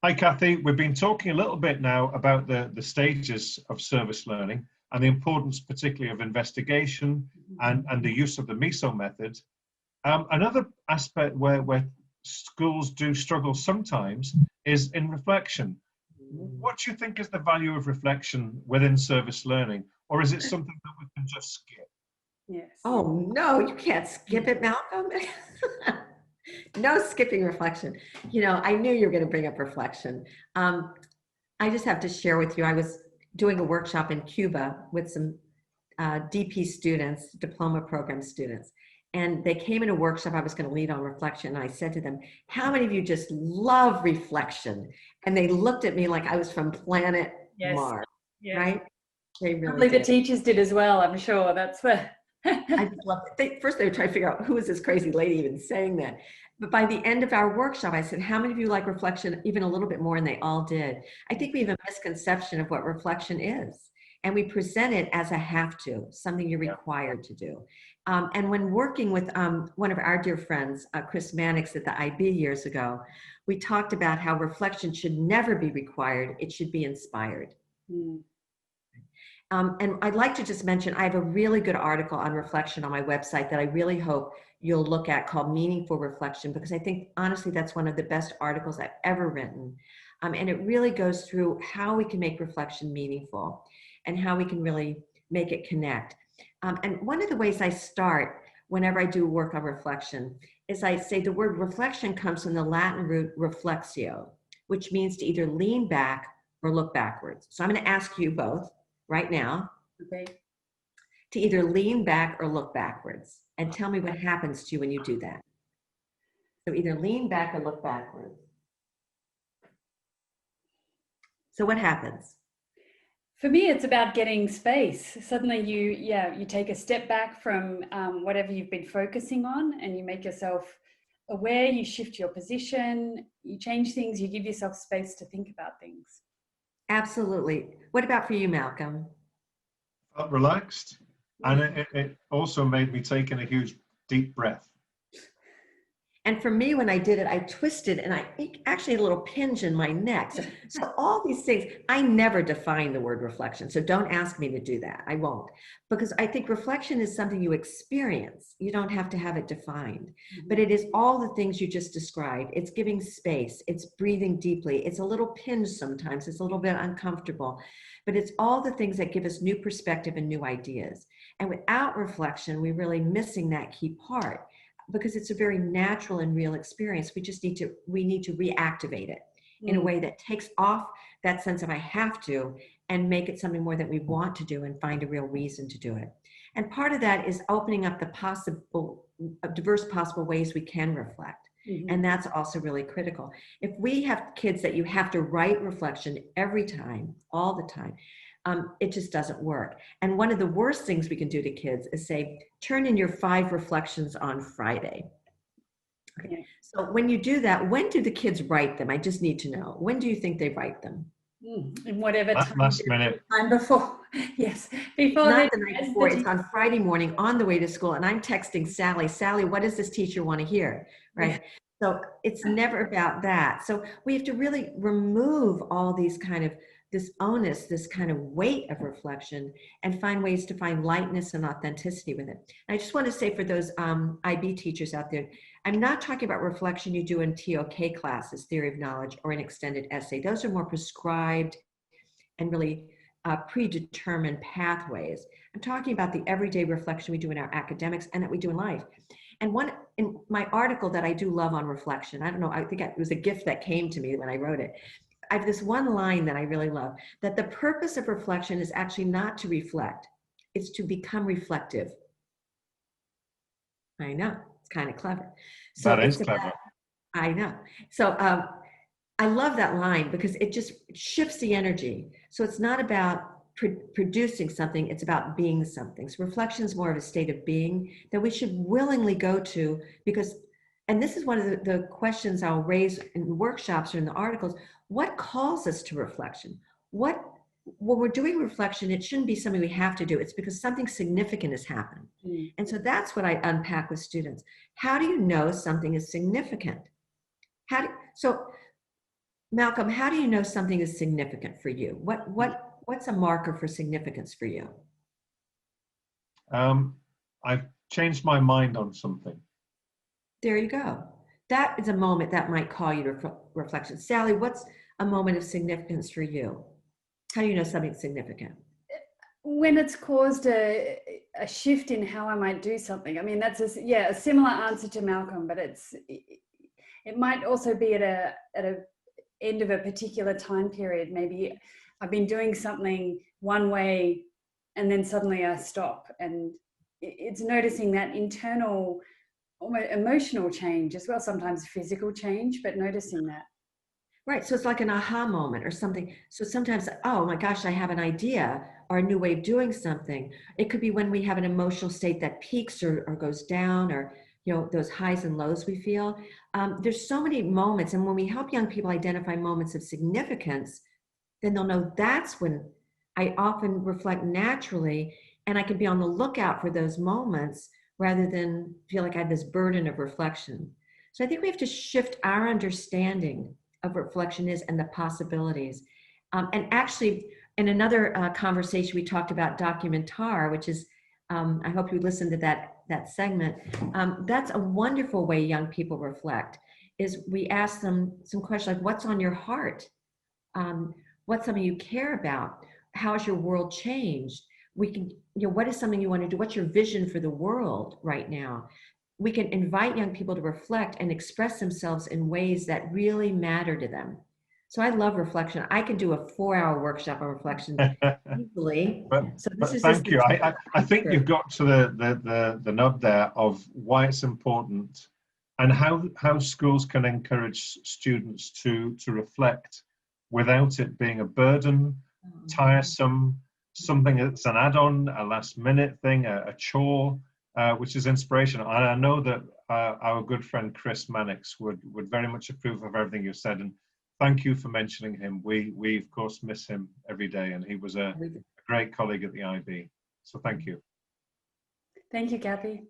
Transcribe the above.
Hi, Kathy. We've been talking a little bit now about the stages of service learning and the importance particularly of investigation and the use of the MISO method. Another aspect where schools do struggle sometimes is in reflection. What do you think is the value of reflection within service learning? Or is it something that we can just skip? Yes. Oh, no, you can't skip it, Malcolm. No skipping reflection. You know, I knew you were going to bring up reflection. I just have to share with you, I was doing a workshop in Cuba with some DP students, diploma program students, and they came in a workshop I was going to lead on reflection. And I said to them, how many of you just love reflection? And they looked at me like I was from planet Mars, right? They really Probably the teachers did as well, I'm sure. That's the... I just loved it. First they were trying to figure out who is this crazy lady even saying that. But by the end of our workshop, I said, how many of you like reflection even a little bit more? And they all did. I think we have a misconception of what reflection is. And we present it as a have to, something you're required to do. And when working with one of our dear friends, Chris Mannix at the IB years ago, we talked about how reflection should never be required. It should be inspired. And I'd like to just mention, I have a really good article on reflection on my website that I really hope you'll look at called Meaningful Reflection, because I think, honestly, that's one of the best articles I've ever written. And it really goes through how we can make reflection meaningful and how we can really make it connect. And one of the ways I start whenever I do work on reflection is I say the word reflection comes from the Latin root reflexio, which means to either lean back or look backwards. So I'm going to ask you both right now to either lean back or look backwards, and tell me what happens to you when you do that. So either lean back or look backwards. So what happens? For me, it's about getting space. Suddenly you take a step back from whatever you've been focusing on, and you make yourself aware, you shift your position, you change things, you give yourself space to think about things. Absolutely. What about for you, Malcolm? Felt relaxed, and it also made me take in a huge deep breath. And for me, when I did it, I twisted and I actually had a little pinch in my neck. So all these things, I never define the word reflection. So don't ask me to do that. I won't. Because I think reflection is something you experience. You don't have to have it defined. But it is all the things you just described. It's giving space. It's breathing deeply. It's a little pinch sometimes. It's a little bit uncomfortable. But it's all the things that give us new perspective and new ideas. And without reflection, we're really missing that key part, because it's a very natural and real experience. We need to reactivate it in a way that takes off that sense of I have to, and make it something more that we want to do and find a real reason to do it. And part of that is opening up the diverse possible ways we can reflect. And that's also really critical. If we have kids that you have to write reflection every time, all the time, it just doesn't work. And one of the worst things we can do to kids is say, turn in your 5 reflections on Friday. Okay. So when you do that, when do the kids write them? I just need to know. When do you think they write them? In whatever last minute. Time before. Yes. Before. Not the night before. It's on Friday morning on the way to school. And I'm texting Sally, Sally, what does this teacher want to hear? Right. So it's never about that. So we have to really remove all these kind of this onus, this kind of weight of reflection, and find ways to find lightness and authenticity with it. And I just want to say for those IB teachers out there, I'm not talking about reflection you do in TOK classes, theory of knowledge, or an extended essay. Those are more prescribed and really predetermined pathways. I'm talking about the everyday reflection we do in our academics and that we do in life. And in my article that I do love on reflection, I don't know, I think it was a gift that came to me when I wrote it. I have this one line that I really love, that the purpose of reflection is actually not to reflect, it's to become reflective. I know, it's kind of clever. So That is clever. I know. So I love that line because it just shifts the energy. So it's not about producing something, it's about being something. So reflection is more of a state of being that we should willingly go to, because, and this is one of the questions I'll raise in workshops or in the articles, what calls us to reflection? When we're doing reflection, it shouldn't be something we have to do. It's because something significant has happened. And so that's what I unpack with students. How do you know something is significant? So Malcolm, how do you know something is significant for you? What's a marker for significance for you? I've changed my mind on something. There you go. That is a moment that might call you to reflection. Sally, what's a moment of significance for you? How do you know something's significant? When it's caused a shift in how I might do something. I mean, that's a similar answer to Malcolm, but it might also be at a end of a particular time period. Maybe I've been doing something one way and then suddenly I stop, and it's noticing that internal, almost emotional change as well, sometimes physical change, but noticing that. Right, so it's like an aha moment or something. So sometimes, oh my gosh, I have an idea or a new way of doing something. It could be when we have an emotional state that peaks or goes down, or those highs and lows we feel. There's so many moments, and when we help young people identify moments of significance, then they'll know that's when I often reflect naturally, and I can be on the lookout for those moments rather than feel like I have this burden of reflection. So I think we have to shift our understanding of reflection is and the possibilities. And actually, in another conversation, we talked about documentar, which is, I hope you listened to that segment. That's a wonderful way young people reflect, is we ask them some questions like, what's on your heart? What's something you care about? How has your world changed? We can, what is something you want to do? What's your vision for the world right now? We can invite young people to reflect and express themselves in ways that really matter to them. So I love reflection. I can do a 4-hour workshop on reflection easily. But thank you. I think you've got to the nub there of why it's important, and how schools can encourage students to reflect without it being a burden, tiresome, something that's an add-on, a last-minute thing, a chore. Which is inspirational. And I know that our good friend Chris Mannix would very much approve of everything you said. And thank you for mentioning him. We of course miss him every day, and he was a great colleague at the IB. So thank you. Thank you, Kathy.